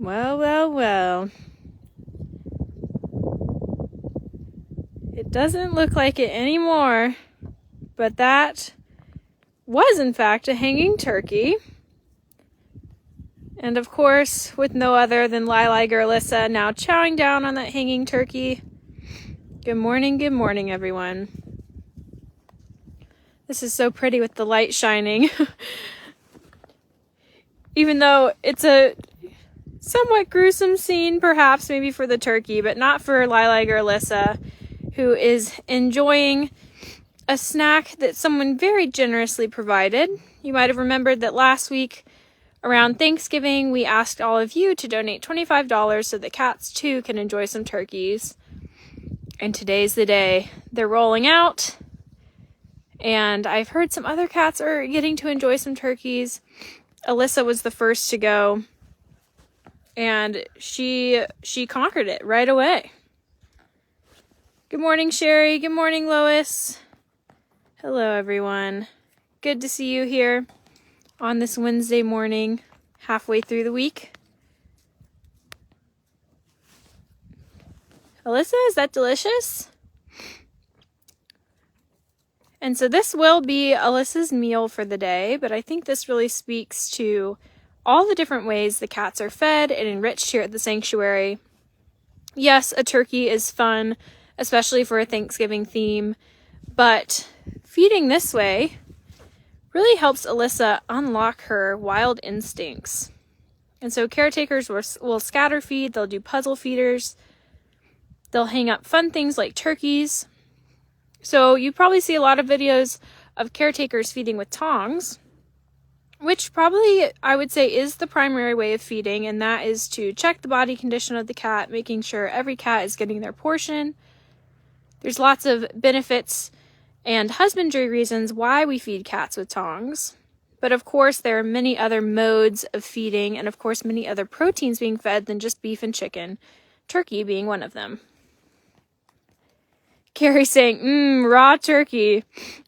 Well, well, well. It doesn't look like it anymore, but that was in fact a hanging turkey. And of course, with no other than Lili Gerlissa now chowing down on that hanging turkey. Good morning, everyone. This is so pretty with the light shining. Even though it's a somewhat gruesome scene, perhaps, maybe for the turkey, but not for Lili Gerlissa, who is enjoying a snack that someone very generously provided. You might have remembered that last week, around Thanksgiving, we asked all of you to donate $25 so that cats, too, can enjoy some turkeys. And today's the day. They're rolling out, and I've heard some other cats are getting to enjoy some turkeys. Alyssa was the first to go, and she conquered it right away. Good morning, Sherry. Good morning, Lois. Hello, everyone. Good to see you here on this Wednesday morning, halfway through the week. Alyssa, is that delicious? And so this will be Alyssa's meal for the day, but I think this really speaks to all the different ways the cats are fed and enriched here at the sanctuary. Yes, a turkey is fun, especially for a Thanksgiving theme, but feeding this way really helps Alyssa unlock her wild instincts. And so caretakers will scatter feed, they'll do puzzle feeders, they'll hang up fun things like turkeys. So you probably see a lot of videos of caretakers feeding with tongs, which probably, I would say, is the primary way of feeding, and that is to check the body condition of the cat, making sure every cat is getting their portion. There's lots of benefits and husbandry reasons why we feed cats with tongs. But of course, there are many other modes of feeding, and of course, many other proteins being fed than just beef and chicken, turkey being one of them. Carrie saying, raw turkey.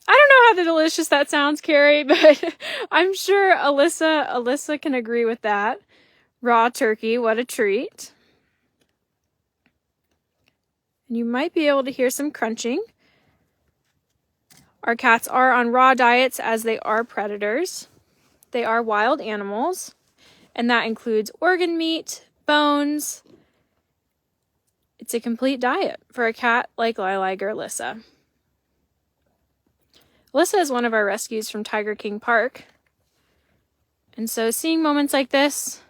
I don't know how delicious that sounds, Carrie, but I'm sure Alyssa can agree with that. Raw turkey, what a treat. And you might be able to hear some crunching. Our cats are on raw diets as they are predators. They are wild animals, and that includes organ meat, bones. It's a complete diet for a cat like Lili Gerlissa. Alyssa is one of our rescues from Tiger King Park. And so seeing moments like this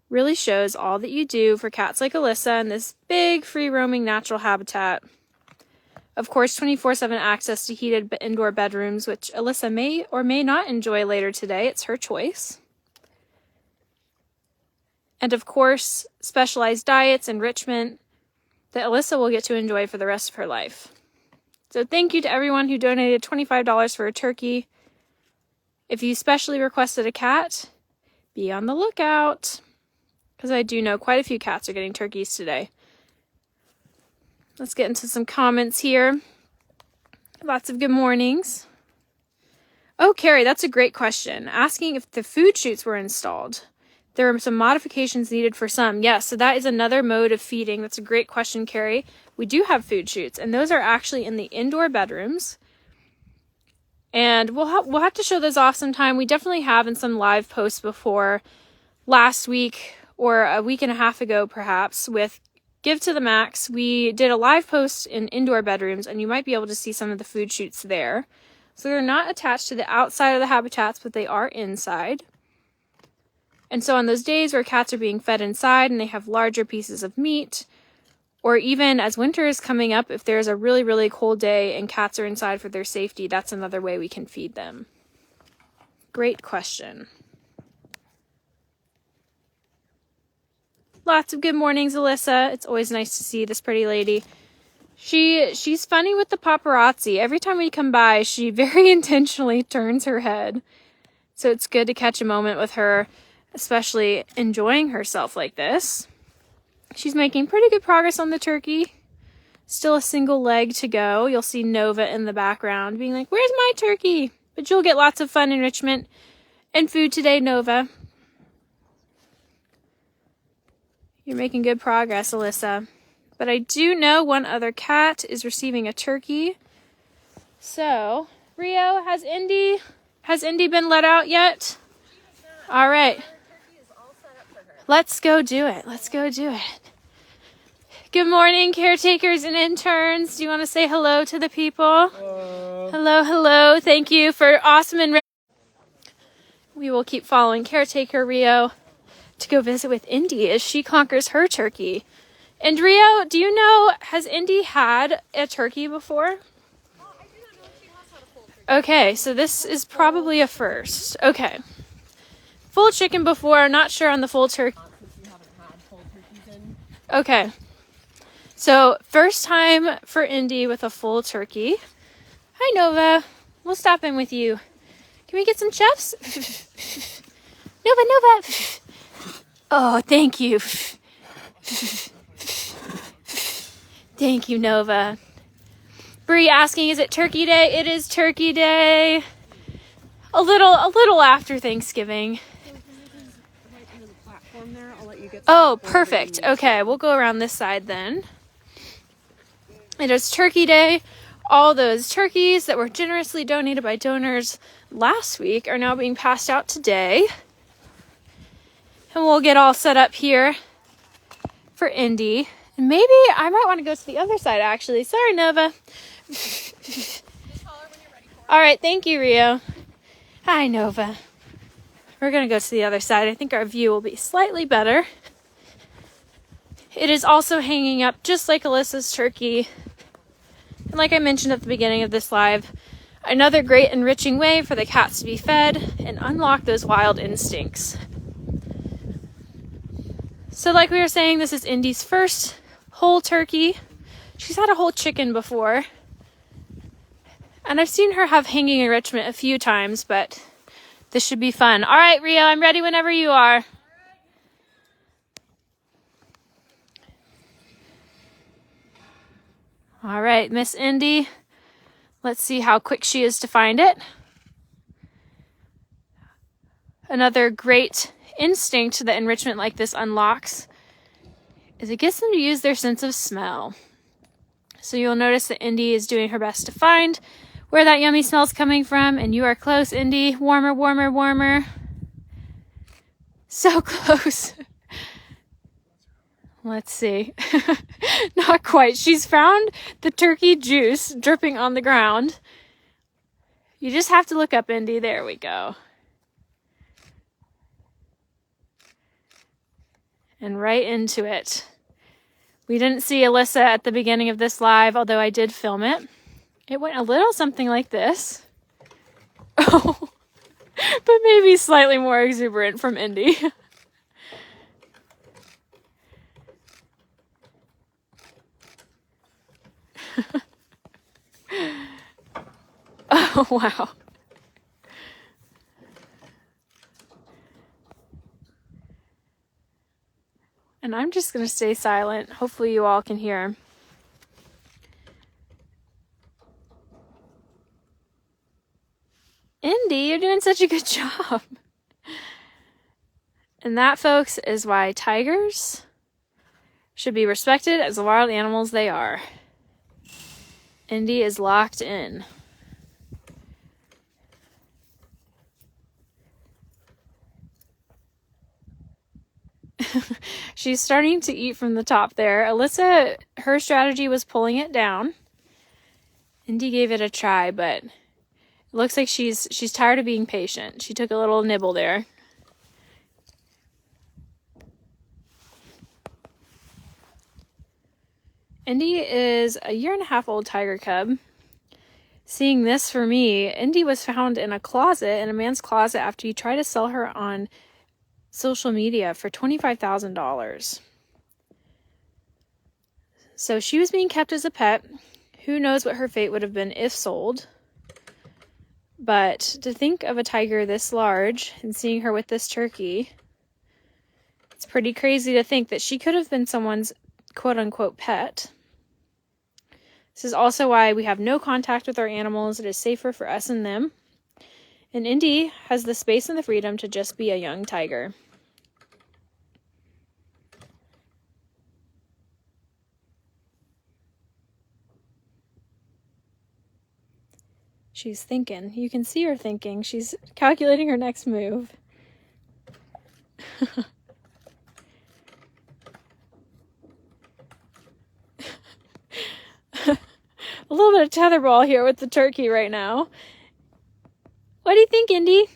really shows all that you do for cats like Alyssa in this big, free-roaming natural habitat. Of course, 24/7 access to heated indoor bedrooms, which Alyssa may or may not enjoy later today. It's her choice. And of course, specialized diets, enrichment, that Alyssa will get to enjoy for the rest of her life. So thank you to everyone who donated $25 for a turkey. If you specially requested a cat, be on the lookout, because I do know quite a few cats are getting turkeys today. Let's get into some comments here. Lots of good mornings. Oh, Carrie, that's a great question. Asking if the food chutes were installed. There are some modifications needed for some. Yes, so that is another mode of feeding. That's a great question, Carrie. We do have food chutes, and those are actually in the indoor bedrooms. And we'll have to show those off sometime. We definitely have in some live posts before. Last week, or a week and a half ago, perhaps, with Give to the Max, we did a live post in indoor bedrooms, and you might be able to see some of the food chutes there. So they're not attached to the outside of the habitats, but they are inside. And so on those days where cats are being fed inside and they have larger pieces of meat, or even as winter is coming up, if there's a really, really cold day and cats are inside for their safety, that's another way we can feed them. Great question. Lots of good mornings, Alyssa. It's always nice to see this pretty lady. She's funny with the paparazzi. Every time we come by, she very intentionally turns her head. So it's good to catch a moment with her, especially enjoying herself like this. She's making pretty good progress on the turkey. Still a single leg to go. You'll see Nova in the background being like, "Where's my turkey?" But you'll get lots of fun enrichment and food today, Nova. You're making good progress, Alyssa. But I do know one other cat is receiving a turkey. So, Rio, has Indy been let out yet? All right. Let's go do it. Let's go do it. Good morning, caretakers and interns. Do you want to say hello to the people? Hello, hello. Thank you for awesome and we will keep following caretaker Rio to go visit with Indy as she conquers her turkey. And Rio, do you know, has Indy had a turkey before? I do not know if she has had a full turkey. Okay, so this is probably a first. Okay. Full chicken before, not sure on the full turkey. We haven't had full turkeys in. Okay. So, first time for Indy with a full turkey. Hi, Nova. We'll stop in with you. Can we get some chefs? Nova. Oh, thank you. Thank you, Nova. Bree asking, is it turkey day? It is turkey day. A little after Thanksgiving. Right under the platform there. I'll let you get Oh, perfect. Okay, we'll go around this side then. It is turkey day. All those turkeys that were generously donated by donors last week are now being passed out today. And we'll get all set up here for Indy. And maybe I might want to go to the other side, actually. Sorry, Nova. Just holler when you're ready for it. All right, thank you, Rio. Hi, Nova. We're going to go to the other side. I think our view will be slightly better. It is also hanging up just like Alyssa's turkey. And like I mentioned at the beginning of this live, another great enriching way for the cats to be fed and unlock those wild instincts. So like we were saying, this is Indy's first whole turkey. She's had a whole chicken before. And I've seen her have hanging enrichment a few times, but this should be fun. All right, Rio, I'm ready whenever you are. All right, Miss Indy. Let's see how quick she is to find it. Another great instinct that enrichment like this unlocks is it gets them to use their sense of smell. So you'll notice that Indy is doing her best to find where that yummy smell's coming from, and you are close, Indy. Warmer, warmer, warmer. So close. Let's see. Not quite. She's found the turkey juice dripping on the ground. You just have to look up, Indy. There we go. And right into it. We didn't see Alyssa at the beginning of this live, although I did film it. It went a little something like this. Oh, but maybe slightly more exuberant from Indy. Oh, wow. And I'm just going to stay silent. Hopefully you all can hear. Indy, you're doing such a good job. And that, folks, is why tigers should be respected as the wild animals they are. Indy is locked in. She's starting to eat from the top there. Alyssa, her strategy was pulling it down. Indy gave it a try, but it looks like she's tired of being patient. She took a little nibble there. Indy is a 1.5-year-old tiger cub. Seeing this for me, Indy was found in a closet, in a man's closet, after he tried to sell her on social media for $25,000. So she was being kept as a pet. Who knows what her fate would have been if sold. But to think of a tiger this large and seeing her with this turkey, it's pretty crazy to think that she could have been someone's quote-unquote pet. This is also why we have no contact with our animals. It is safer for us and them. And Indy has the space and the freedom to just be a young tiger. She's thinking. You can see her thinking. She's calculating her next move. A little bit of tetherball here with the turkey right now. What do you think, Indy?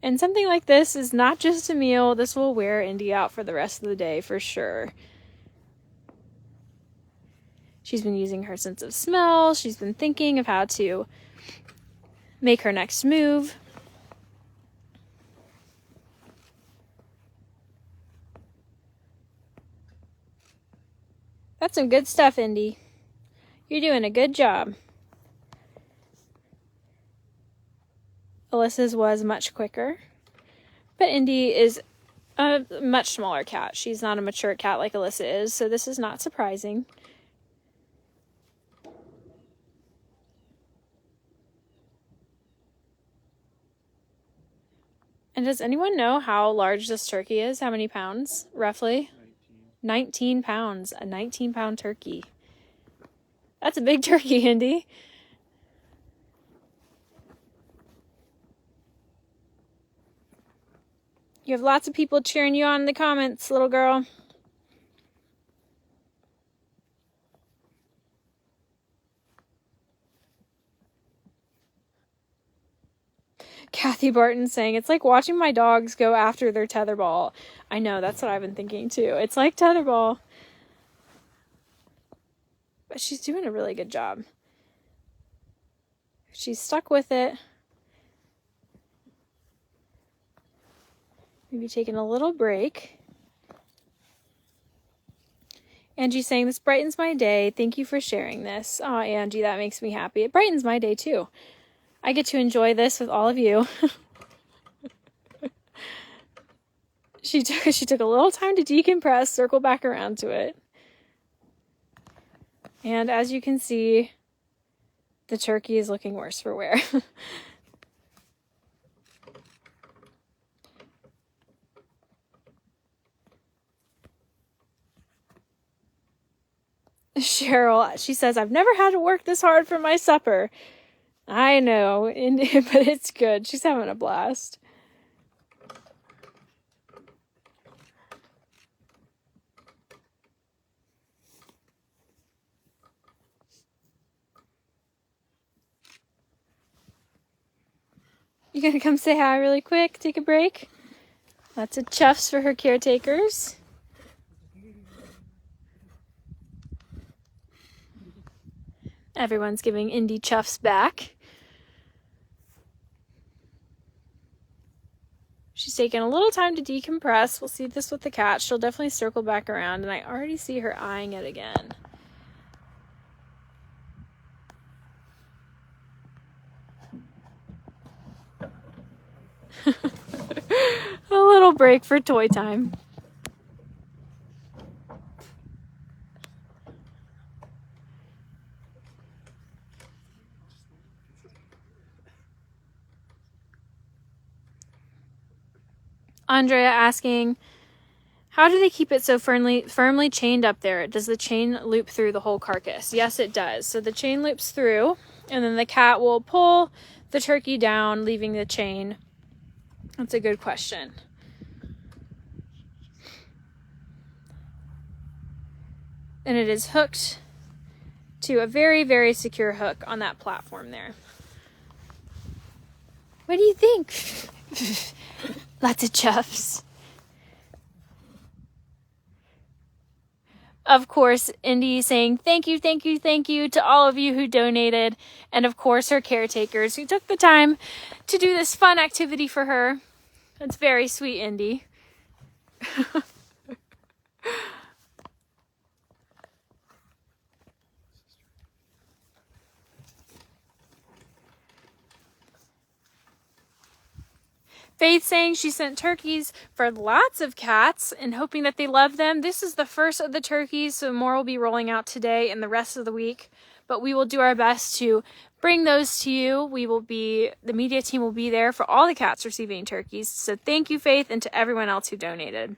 And something like this is not just a meal. This will wear Indy out for the rest of the day for sure. She's been using her sense of smell. She's been thinking of how to make her next move. That's some good stuff, Indy. You're doing a good job. Alyssa's was much quicker, but Indy is a much smaller cat. She's not a mature cat like Alyssa is, so this is not surprising. And does anyone know how large this turkey is? How many pounds, roughly? 19 pounds. A 19-pound turkey. That's a big turkey, Indy. You have lots of people cheering you on in the comments, little girl. Kathy Barton saying, it's like watching my dogs go after their tetherball. I know, that's what I've been thinking too. It's like tetherball. But she's doing a really good job. She's stuck with it. Maybe taking a little break. Angie's saying, this brightens my day. Thank you for sharing this. Oh, Angie, that makes me happy. It brightens my day too. I get to enjoy this with all of you. She took a little time to decompress, circle back around to it. And as you can see, the turkey is looking worse for wear. Cheryl, she says, I've never had to work this hard for my supper. I know, but it's good. She's having a blast. You gonna come say hi really quick? Take a break? Lots of chuffs for her caretakers. Everyone's giving Indy chuffs back. She's taking a little time to decompress. We'll see this with the cat. She'll definitely circle back around, and I already see her eyeing it again. A little break for toy time. Andrea asking, how do they keep it so firmly chained up there? Does the chain loop through the whole carcass? Yes, it does. So the chain loops through, and then the cat will pull the turkey down, leaving the chain. That's a good question. And it is hooked to a very, very secure hook on that platform there. What do you think? Lots of chuffs. Of course, Indy saying thank you, thank you, thank you to all of you who donated. And of course, her caretakers who took the time to do this fun activity for her. That's very sweet, Indy. Faith saying she sent turkeys for lots of cats and hoping that they love them. This is the first of the turkeys, so more will be rolling out today and the rest of the week. But we will do our best to bring those to you. The media team will be there for all the cats receiving turkeys. So thank you, Faith, and to everyone else who donated.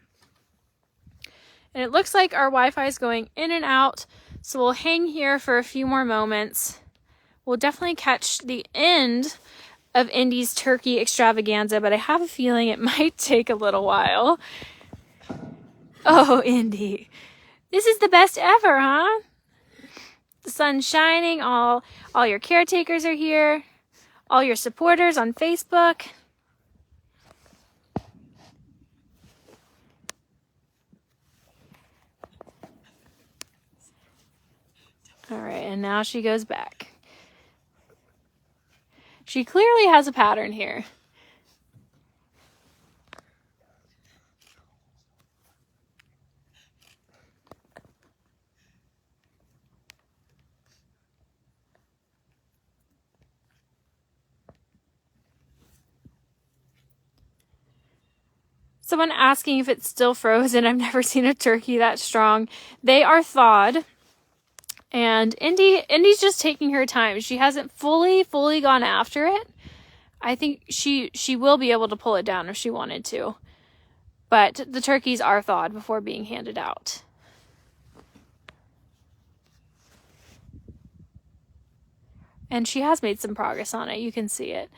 And it looks like our Wi-Fi is going in and out, so we'll hang here for a few more moments. We'll definitely catch the end of Indy's turkey extravaganza, but I have a feeling it might take a little while. Oh, Indy. This is the best ever, huh? The sun's shining, all your caretakers are here, all your supporters on Facebook. All right, and now she goes back. She clearly has a pattern here. Someone asking if it's still frozen. I've never seen a turkey that strong. They are thawed. And Indy's just taking her time. She hasn't fully gone after it. I think she will be able to pull it down if she wanted to. But the turkeys are thawed before being handed out. And she has made some progress on it. You can see it.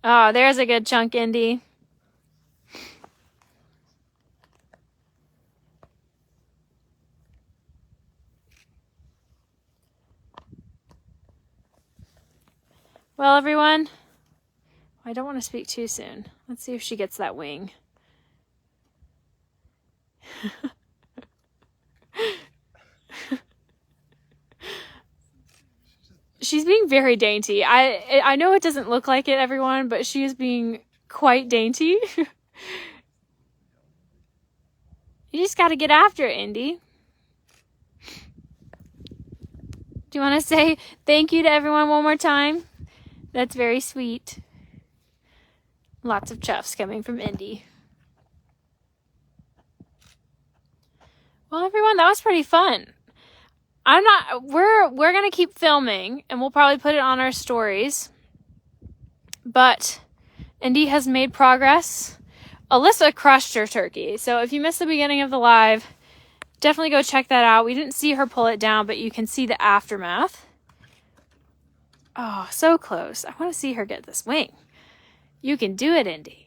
Oh, there's a good chunk, Indy. Well, everyone, I don't want to speak too soon. Let's see if she gets that wing. She's being very dainty. I know it doesn't look like it, everyone, but she is being quite dainty. You just got to get after it, Indy. Do you want to say thank you to everyone one more time? That's very sweet. Lots of chuffs coming from Indy. Well, everyone, that was pretty fun. We're going to keep filming, and we'll probably put it on our stories. But Indy has made progress. Alyssa crushed her turkey. So if you missed the beginning of the live, definitely go check that out. We didn't see her pull it down, but you can see the aftermath. Oh, so close. I want to see her get this wing. You can do it, Indy.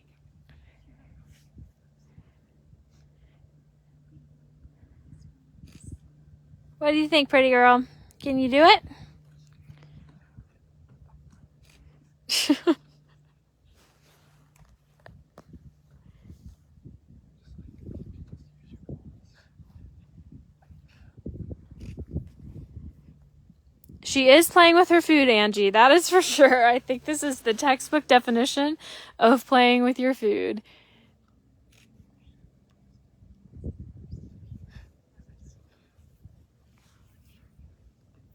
What do you think, pretty girl? Can you do it? She is playing with her food, Angie. That is for sure. I think this is the textbook definition of playing with your food.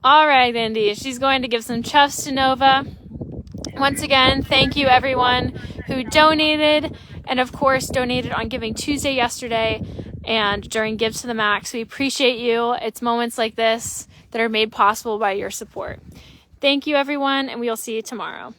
All right, Indy. She's going to give some chuffs to Nova. Once again, thank you everyone who donated, and of course donated on Giving Tuesday yesterday and during Give to the Max. We appreciate you. It's moments like this that are made possible by your support. Thank you, everyone, and we'll see you tomorrow.